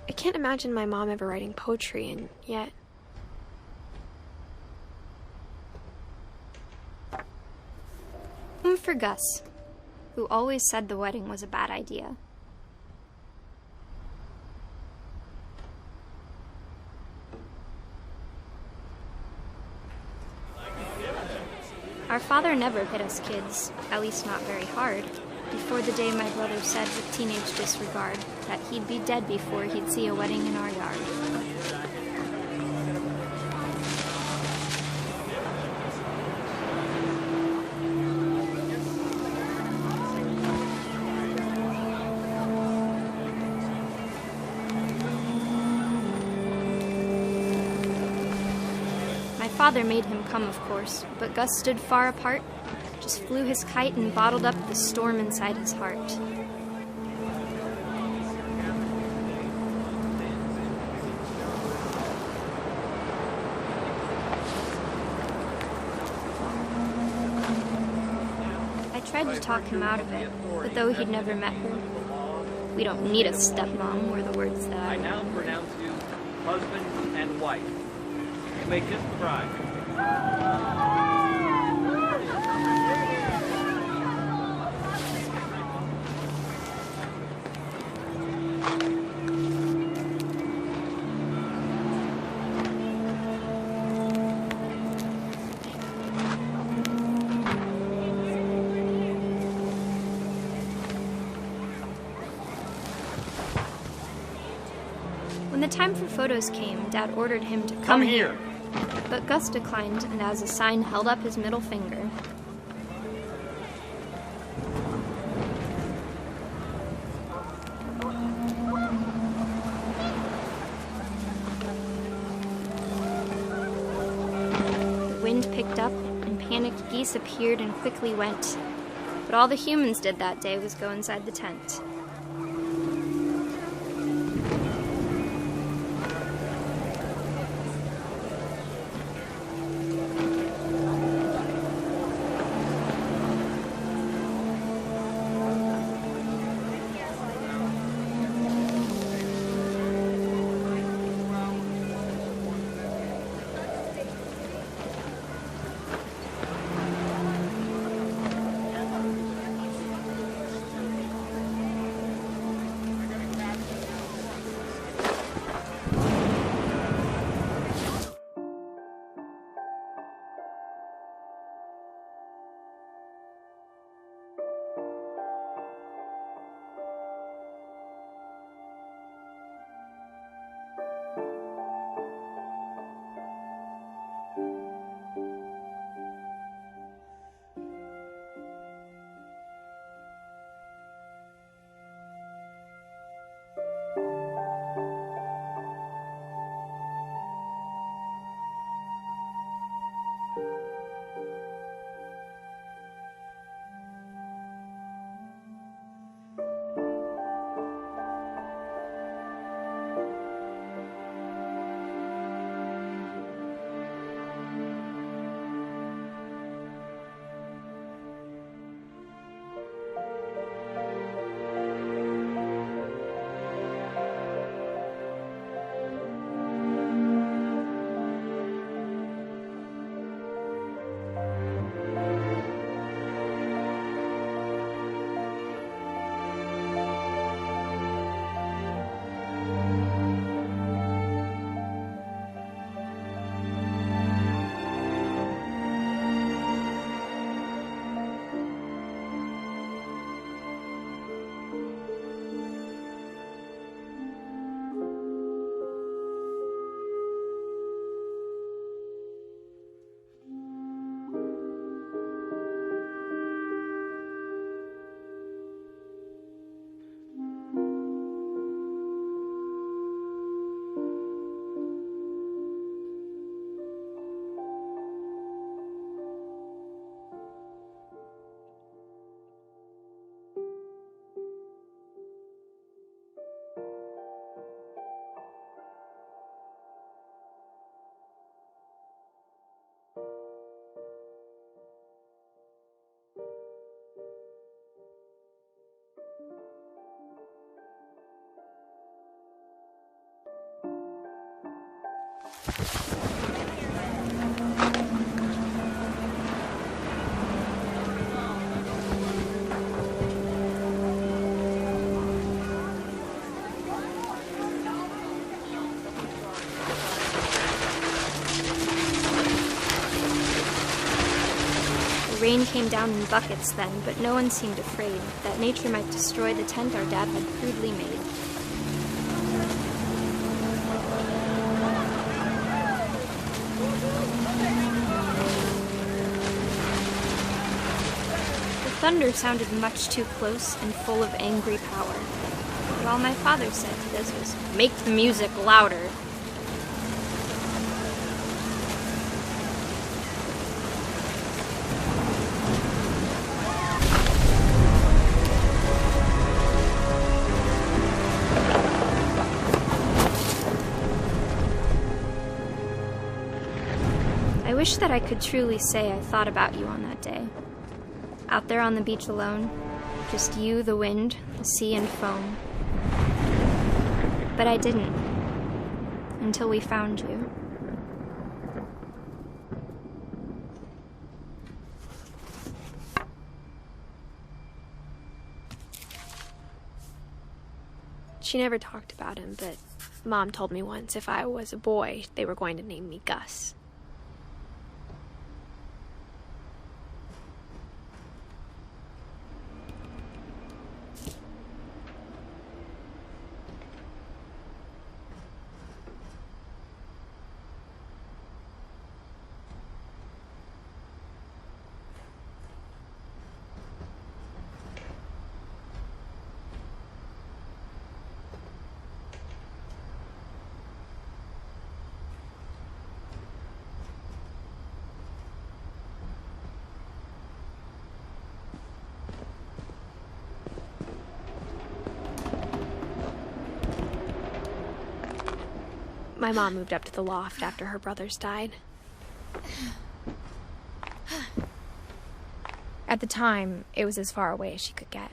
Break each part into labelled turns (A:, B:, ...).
A: I can't imagine my mom ever writing poetry, and yet...
B: For Gus, who always said the wedding was a bad idea. Our father never hit us kids, at least not very hard, before the day my brother said with teenage disregard that he'd be dead before he'd see a wedding in our yard. Father made him come, of course, but Gus stood far apart, just flew his kite and bottled up the storm inside his heart. I tried to talk him out of it, but though he'd never met her, "We don't need a stepmom," were the words that
C: I now pronounce you husband and wife. You may kiss the bride.
B: When the time for photos came, Dad ordered him to come here. But Gus declined, and as a sign held up his middle finger. The wind picked up, and panicked geese appeared and quickly went. But all the humans did that day was go inside the tent. Rain came down in buckets then, but no one seemed afraid that nature might destroy the tent our dad had crudely made. The thunder sounded much too close and full of angry power. But all my father said to this was, "Make the music louder." I wish that I could truly say I thought about you on that day. Out there on the beach alone, just you, the wind, the sea, and foam. But I didn't, until we found you.
A: She never talked about him, but Mom told me once if I was a boy, they were going to name me Gus. My mom moved up to the loft after her brothers died. At the time, it was as far away as she could get.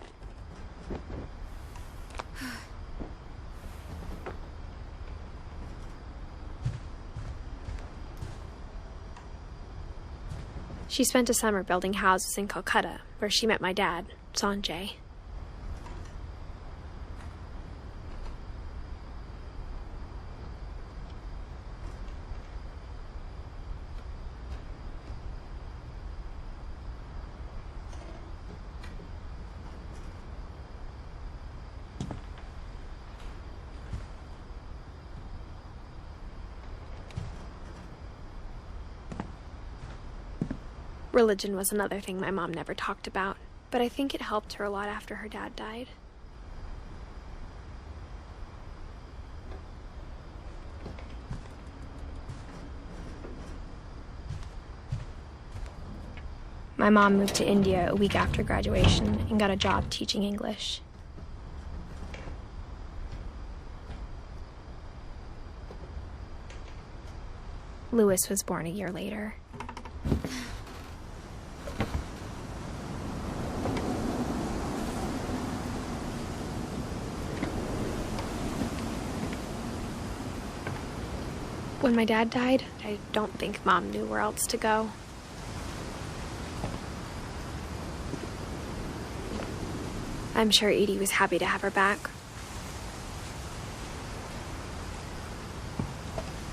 A: She spent a summer building houses in Calcutta, where she met my dad, Sanjay. Religion was another thing my mom never talked about, but I think it helped her a lot after her dad died. My mom moved to India a week after graduation and got a job teaching English. Louis was born a year later. When my dad died, I don't think Mom knew where else to go. I'm sure Edie was happy to have her back.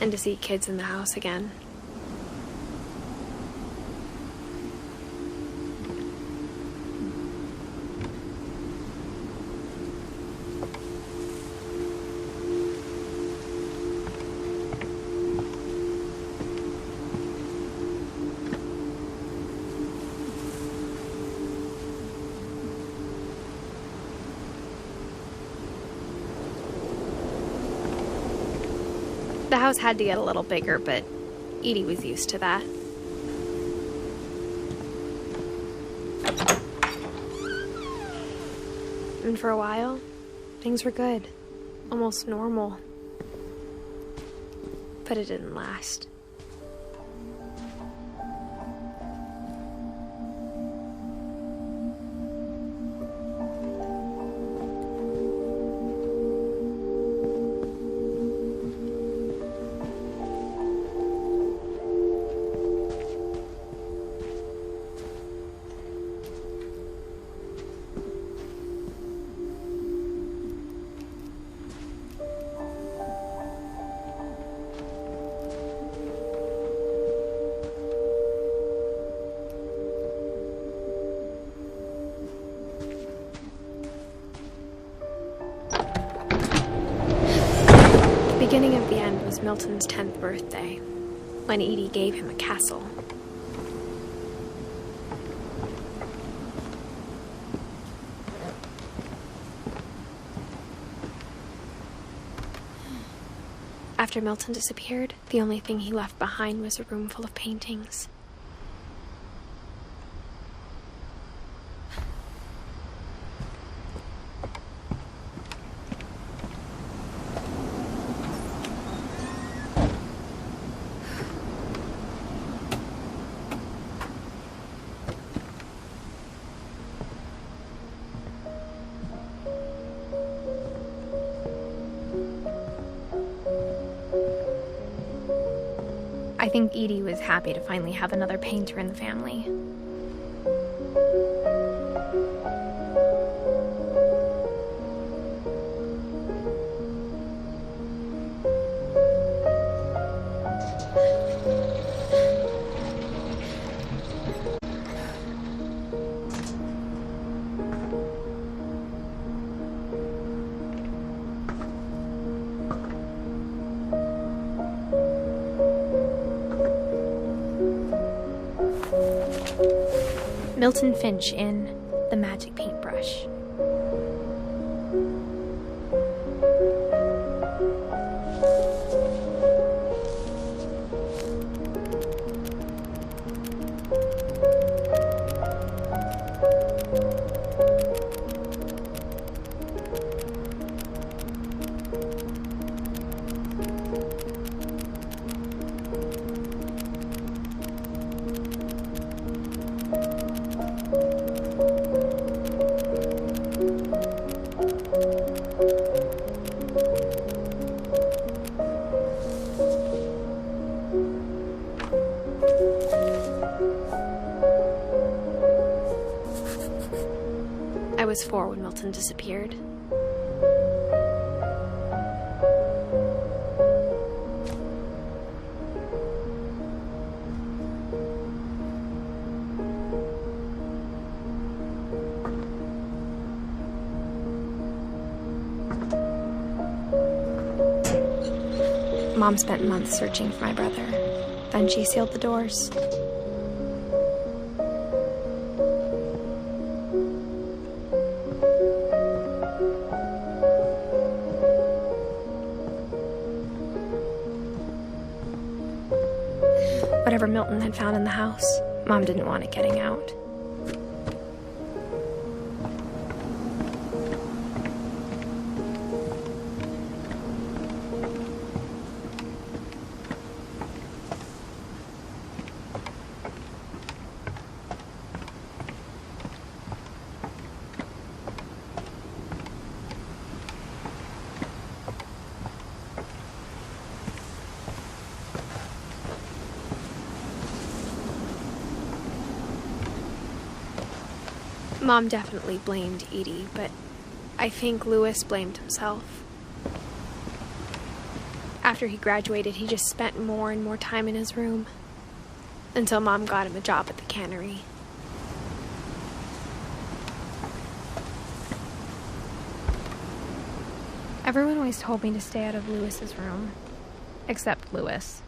A: And to see kids in the house again. The house had to get a little bigger, but Edie was used to that. And for a while, things were good. Almost normal. But it didn't last. beginning of the end was Milton's 10th birthday, when Edie gave him a castle. After Milton disappeared, the only thing he left behind was a room full of paintings.
B: I think Edie was happy to finally have another painter in the family. Milton Finch in The Magic Paintbrush.
A: I was 4 when Milton disappeared. Mom spent months searching for my brother. Then she sealed the doors. Whatever Milton had found in the house, Mom didn't want it getting out. Mom definitely blamed Edie, but I think Louis blamed himself. After he graduated, he just spent more and more time in his room, until Mom got him a job at the cannery.
B: Everyone always told me to stay out of Louis's room, except Louis.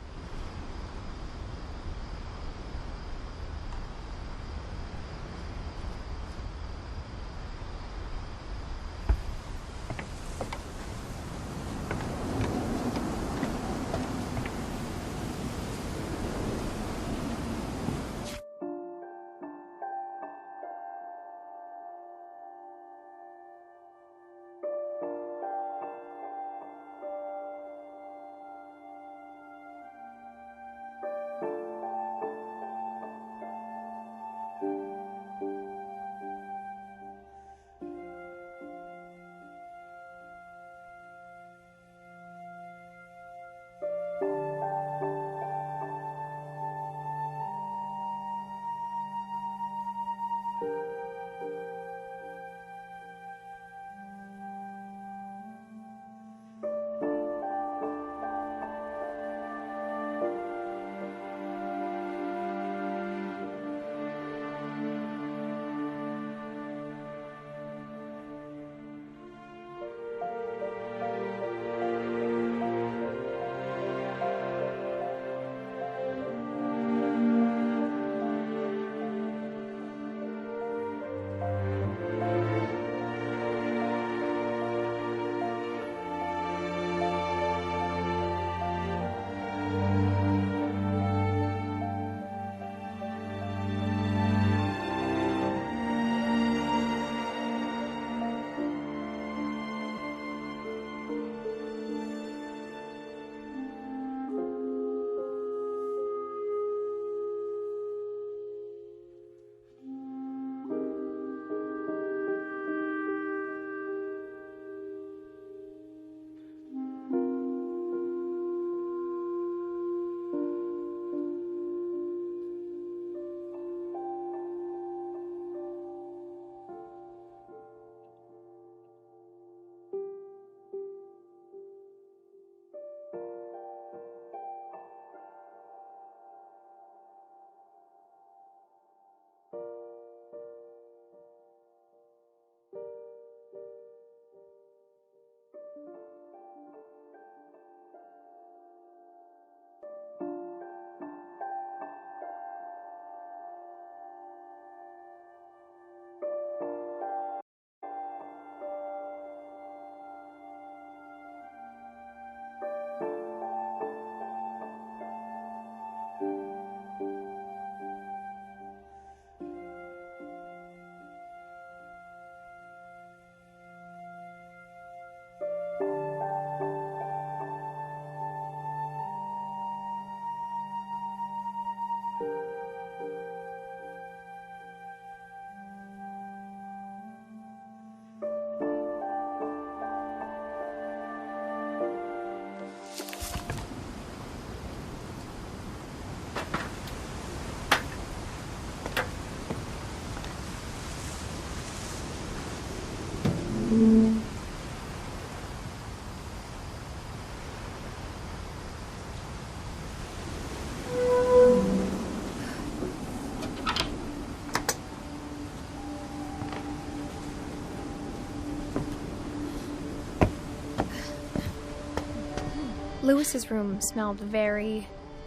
A: Lewis's room smelled very,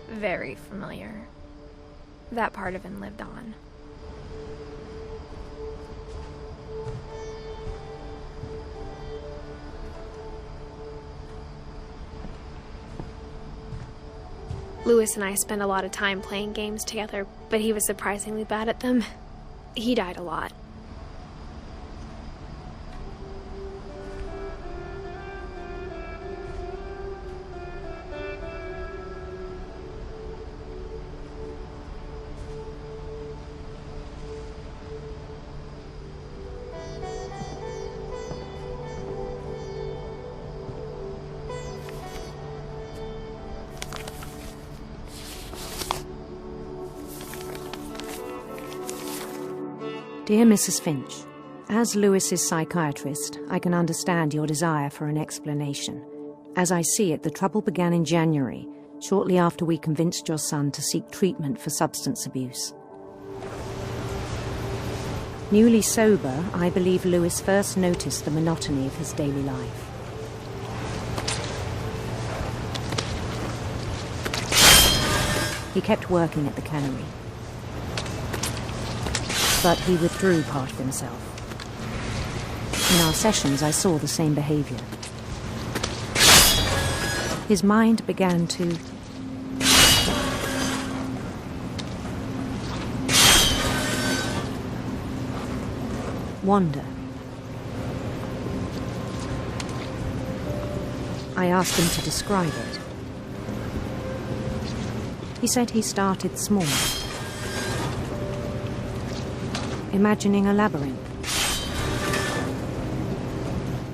A: very familiar. That part of him lived on. Lewis and I spent a lot of time playing games together, but he was surprisingly bad at them. He died a lot.
D: Dear Mrs. Finch, as Lewis's psychiatrist, I can understand your desire for an explanation. As I see it, the trouble began in January, shortly after we convinced your son to seek treatment for substance abuse. Newly sober, I believe Lewis first noticed the monotony of his daily life. He kept working at the cannery, but he withdrew part of himself. In our sessions, I saw the same behavior. His mind began to wander. I asked him to describe it. He said he started small, imagining a labyrinth.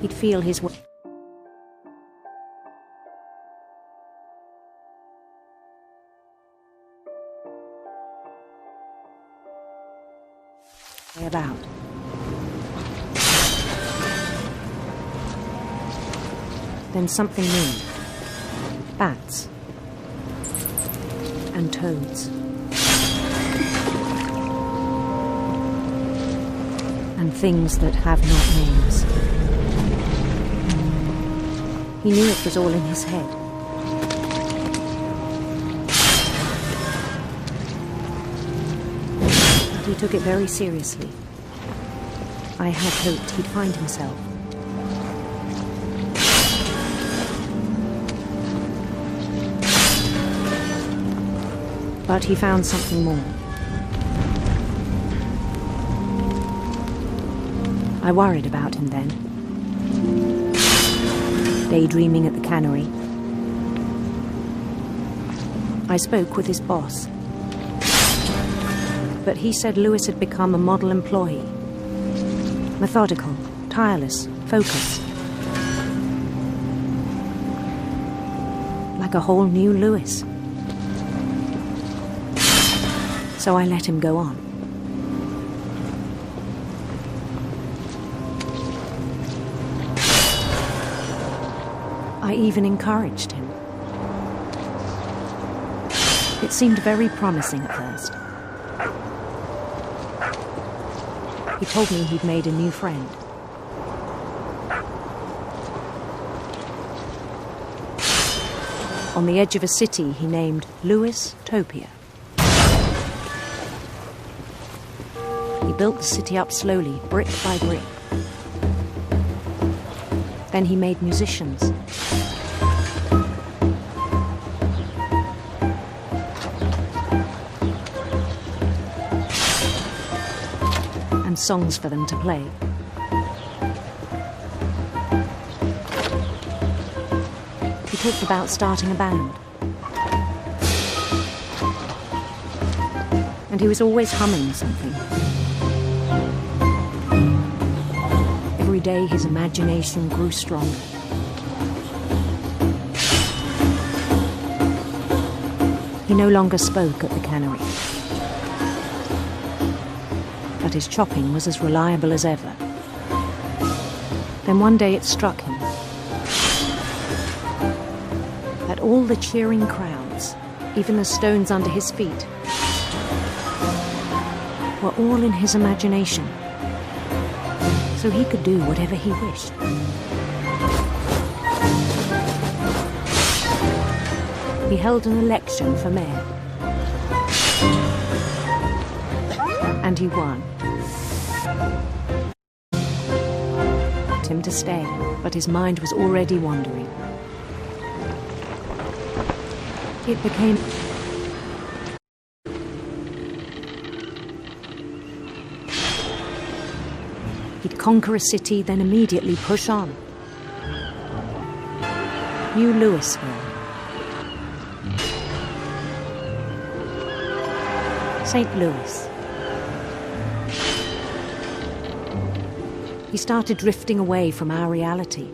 D: He'd feel his way about. Then something moved. Bats and toads. And things that have not names. He knew it was all in his head. But he took it very seriously. I had hoped he'd find himself. But he found something more. I worried about him then. Daydreaming at the cannery. I spoke with his boss. But he said Lewis had become a model employee. Methodical, tireless, focused. Like a whole new Lewis. So I let him go on. I even encouraged him. It seemed very promising at first. He told me he'd made a new friend. On the edge of a city he named Lewis-topia. He built the city up slowly, brick by brick. Then he made musicians. And songs for them to play. He talked about starting a band. And he was always humming something. Every day his imagination grew stronger. He no longer spoke at the cannery. But his chopping was as reliable as ever. Then one day it struck him that all the cheering crowds, even the stones under his feet, were all in his imagination, so he could do whatever he wished. He held an election for mayor, and he won. Him to stay, but his mind was already wandering. It became he'd conquer a city, then immediately push on. New Louisville. St. Louis. He started drifting away from our reality.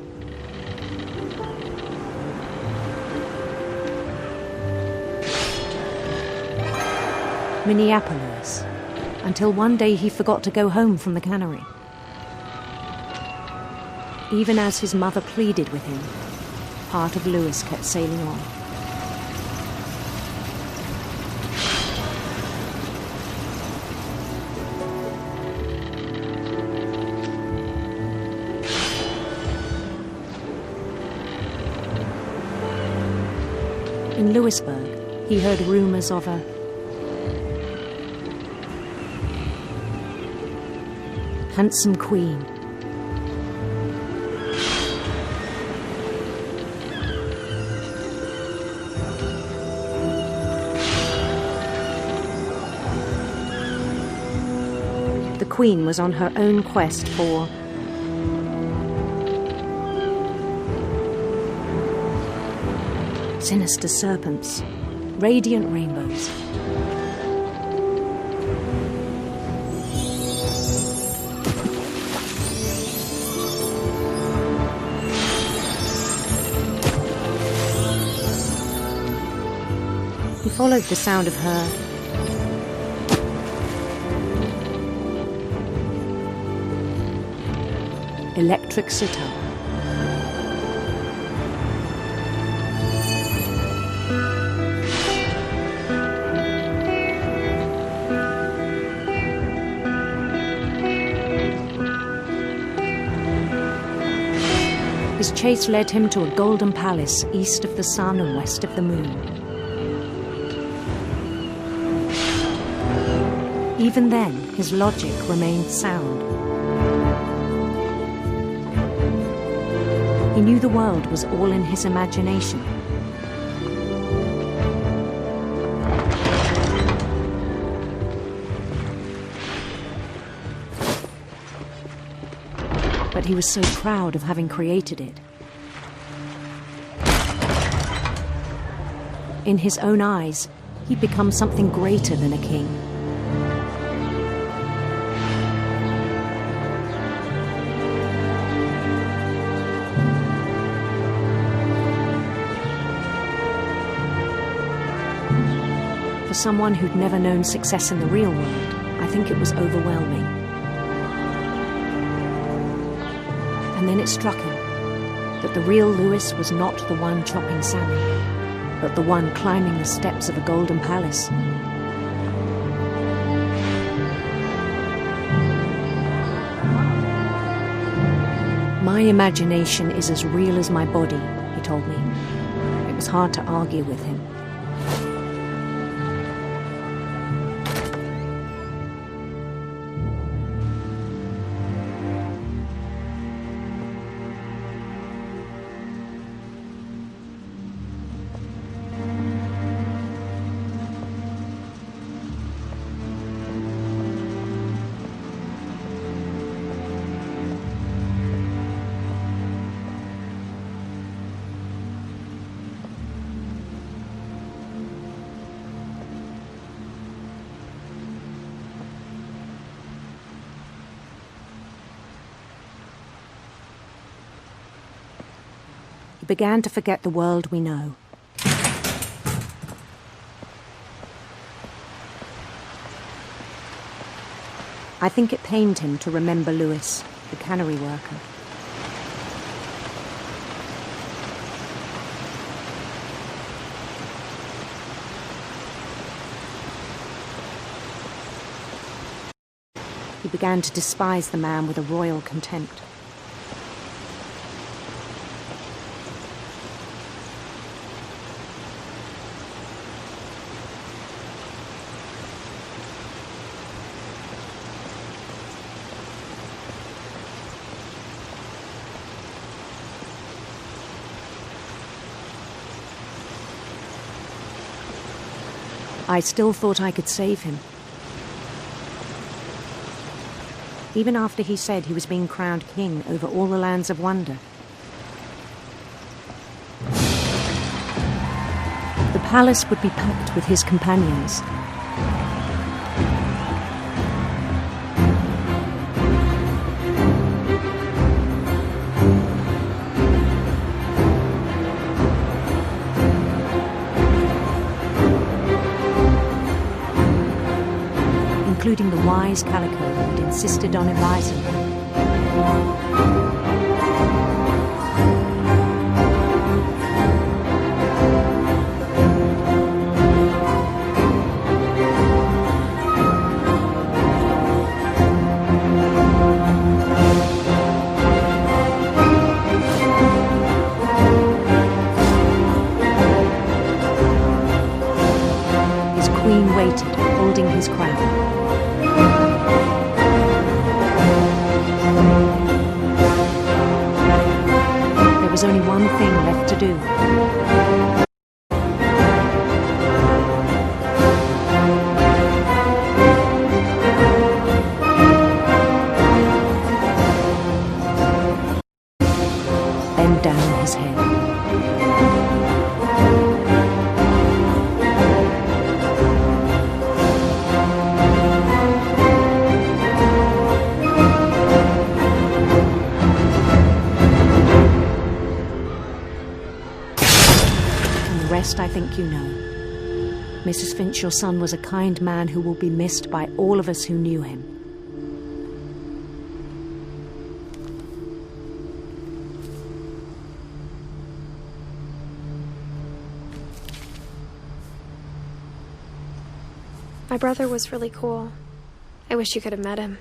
D: Minneapolis, until one day he forgot to go home from the cannery. Even as his mother pleaded with him, part of Louis kept sailing on. In Louisburg, he heard rumors of a handsome queen. The queen was on her own quest for sinister serpents, radiant rainbows. He followed the sound of her electric sitar. His chase led him to a golden palace east of the sun and west of the moon. Even then, his logic remained sound. He knew the world was all in his imagination. But he was so proud of having created it. In his own eyes, he'd become something greater than a king. For someone who'd never known success in the real world, I think it was overwhelming. And then it struck him that the real Louis was not the one chopping salmon, but the one climbing the steps of a golden palace. My imagination is as real as my body, he told me. It was hard to argue with him. Began to forget the world we know. I think it pained him to remember Louis, the cannery worker. He began to despise the man with a royal contempt. I still thought I could save him. Even after he said he was being crowned king over all the lands of wonder. The palace would be packed with his companions. Including the wise Calico who had insisted on advising him. His queen waited, holding his crown. There was only one thing left to do. Bend down his head. I think you know. Mrs. Finch, your son was a kind man who will be missed by all of us who knew him.
A: My brother was really cool. I wish you could have met him.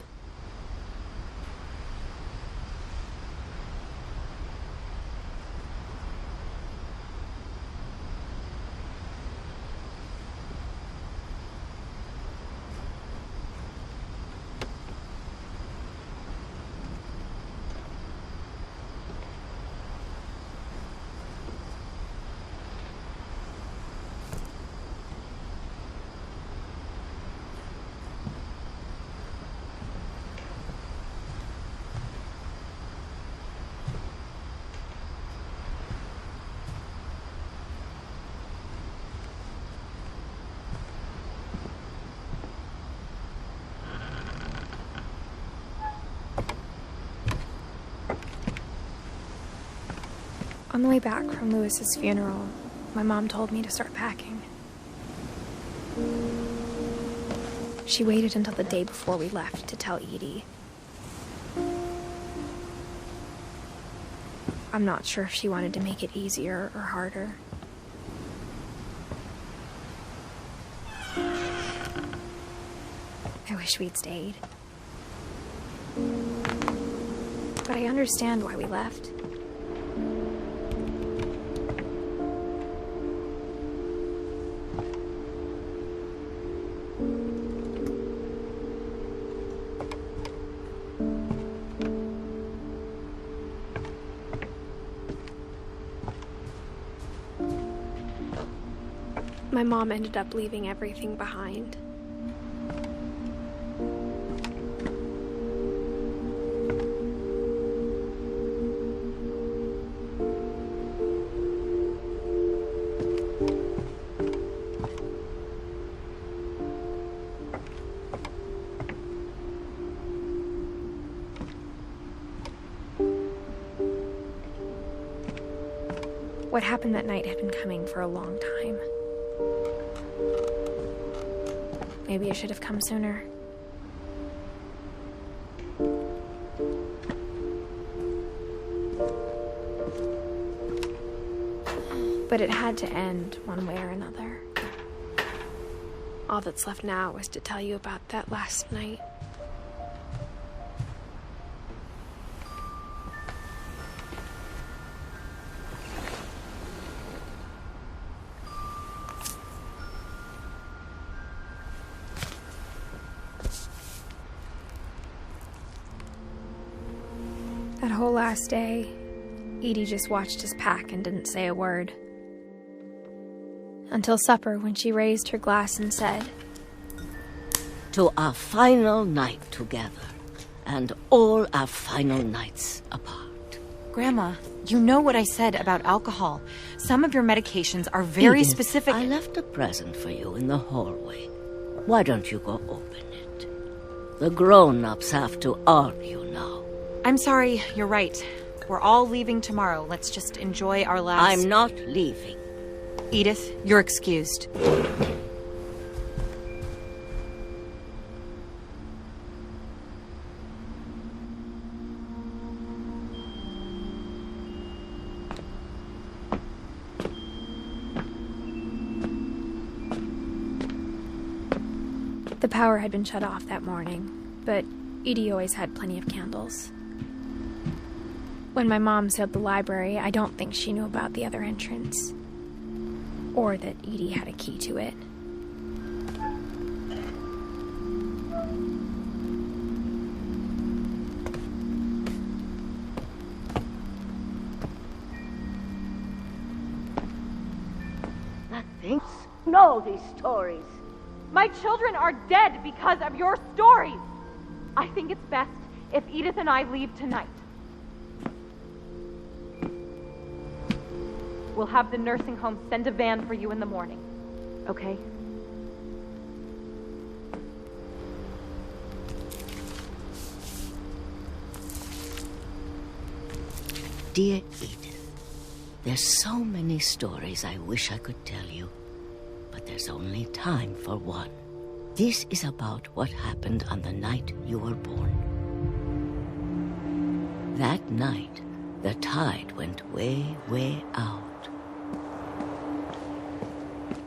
A: On the way back from Lewis's funeral, my mom told me to start packing. She waited until the day before we left to tell Edie. I'm not sure if she wanted to make it easier or harder. I wish we'd stayed. But I understand why we left. My mom ended up leaving everything behind. What happened that night had been coming for a long time. Maybe I should have come sooner. But it had to end one way or another. All that's left now is to tell you about that last night. whole last day, Edie just watched us pack and didn't say a word. Until supper, when she raised her glass and said,
E: "To our final night together, and all our final nights apart."
F: Grandma, you know what I said about alcohol. Some of your medications are very
E: Edith,
F: specific.
E: I left a present for you in the hallway. Why don't you go open it? The grown-ups have to argue now.
F: I'm sorry, you're right. We're all leaving tomorrow. Let's just enjoy our last...
E: I'm not leaving.
F: Edith, you're excused.
A: The power had been shut off that morning, but Edie always had plenty of candles. When my mom sealed the library, I don't think she knew about the other entrance, or that Edie had a key to it.
E: Nothing. Know these stories.
G: My children are dead because of your stories. I think it's best if Edith and I leave tonight. We'll have the nursing home send a van for you in the morning, okay?
E: Dear Edith, there's so many stories I wish I could tell you, but there's only time for one. This is about what happened on the night you were born. That night, the tide went way, way out.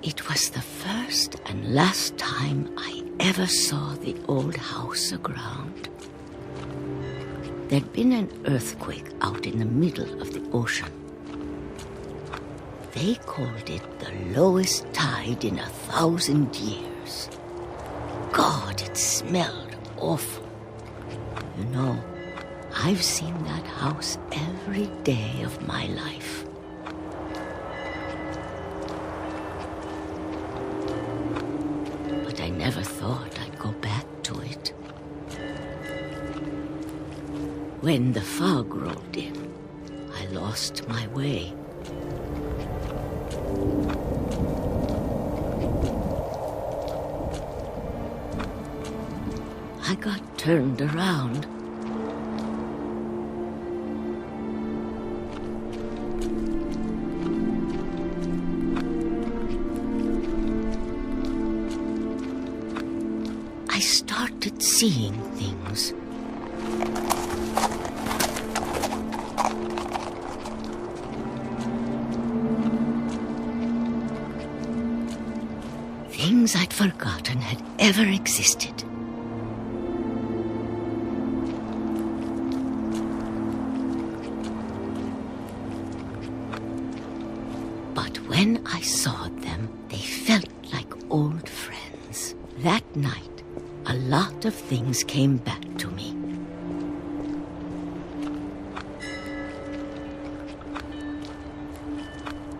E: It was the first and last time I ever saw the old house aground. There'd been an earthquake out in the middle of the ocean. They called it the lowest tide in 1,000 years. God, it smelled awful. You know, I've seen that house every day of my life. But I never thought I'd go back to it. When the fog rolled in, I lost my way. I got turned around. I started seeing things. Things I'd forgotten had ever existed. But when I saw them, they felt like old friends. That night, a lot of things came back to me.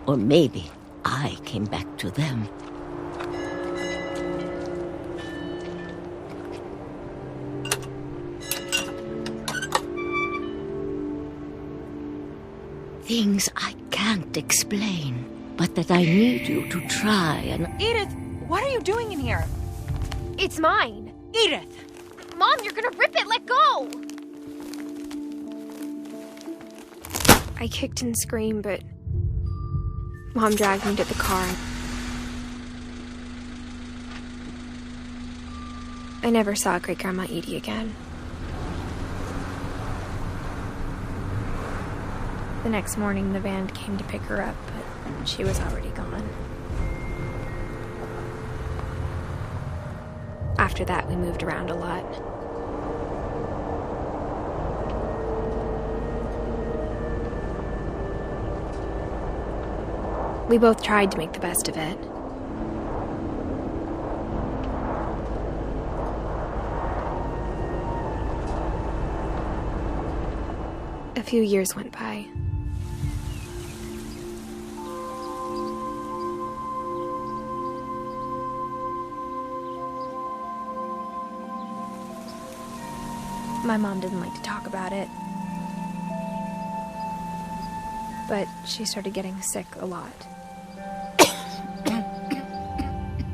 E: Or maybe I came back to them. Things I can't explain, but that I need you to try and...
F: Edith, what are you doing in here?
A: It's mine!
F: Edith!
A: Mom, you're gonna rip it! Let go! I kicked and screamed, but Mom dragged me to the car. I never saw Great-Grandma Edie again. The next morning, the van came to pick her up, but she was already gone. After that, we moved around a lot. We both tried to make the best of it. A few years went by. My mom didn't like to talk about it. But she started getting sick a lot.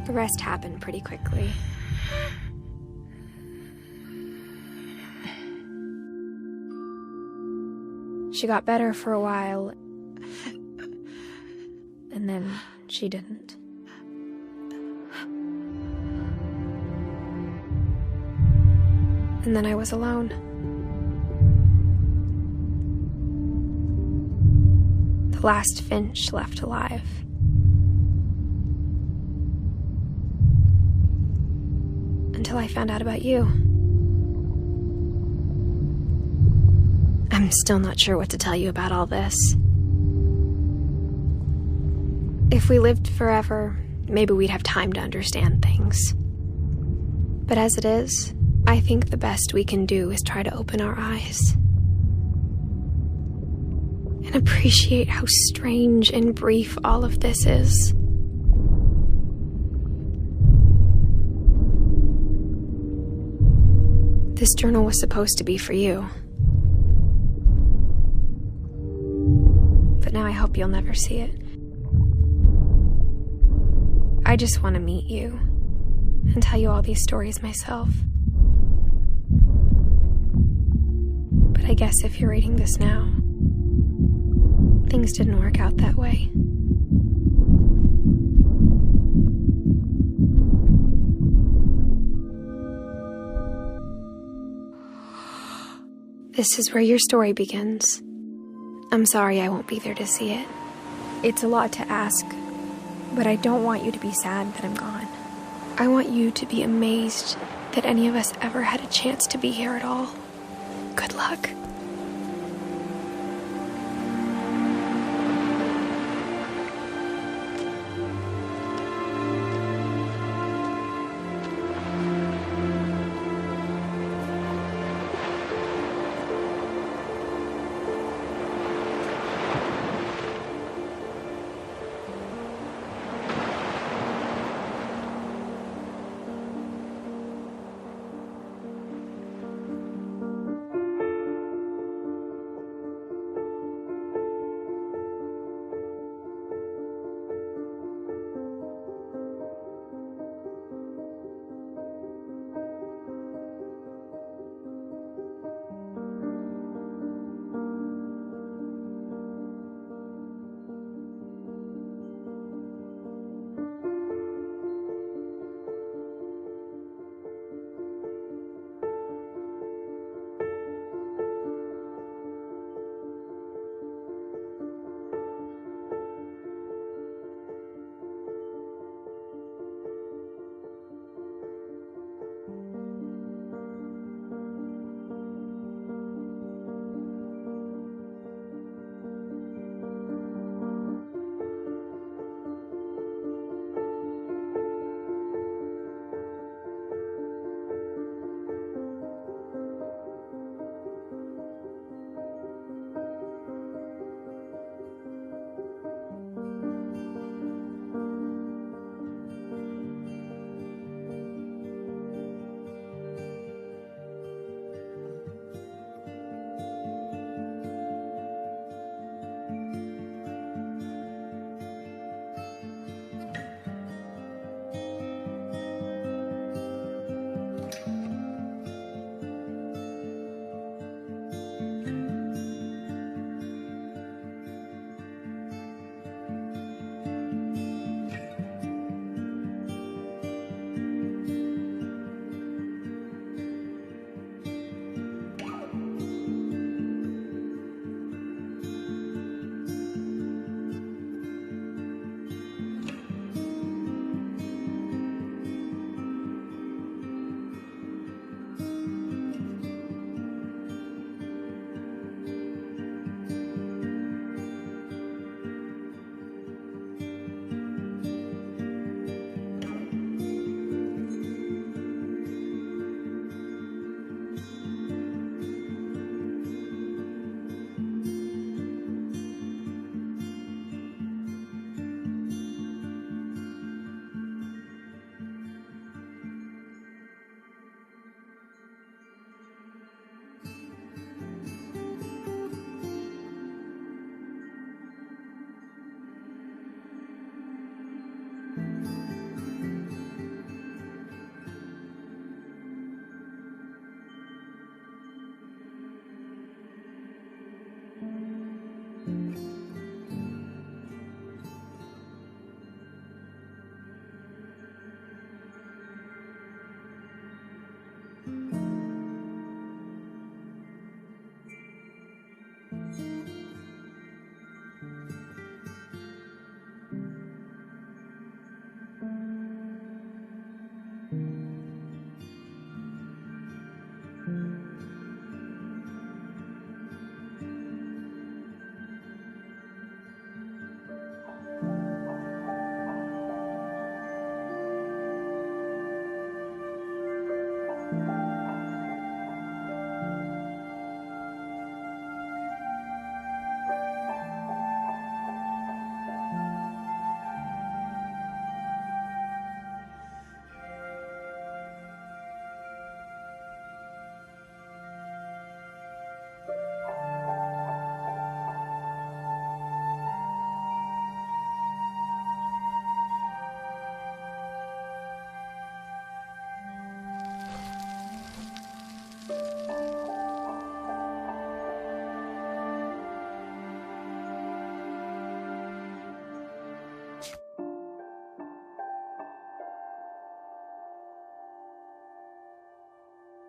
A: The rest happened pretty quickly. She got better for a while, and then she didn't. And then I was alone. The last Finch left alive. Until I found out about you. I'm still not sure what to tell you about all this. If we lived forever, maybe we'd have time to understand things. But as it is, I think the best we can do is try to open our eyes. And appreciate how strange and brief all of this is. This journal was supposed to be for you. But now I hope you'll never see it. I just want to meet you and tell you all these stories myself. But I guess if you're reading this now, things didn't work out that way. This is where your story begins. I'm sorry I won't be there to see it. It's a lot to ask, but I don't want you to be sad that I'm gone. I want you to be amazed that any of us ever had a chance to be here at all. Good luck.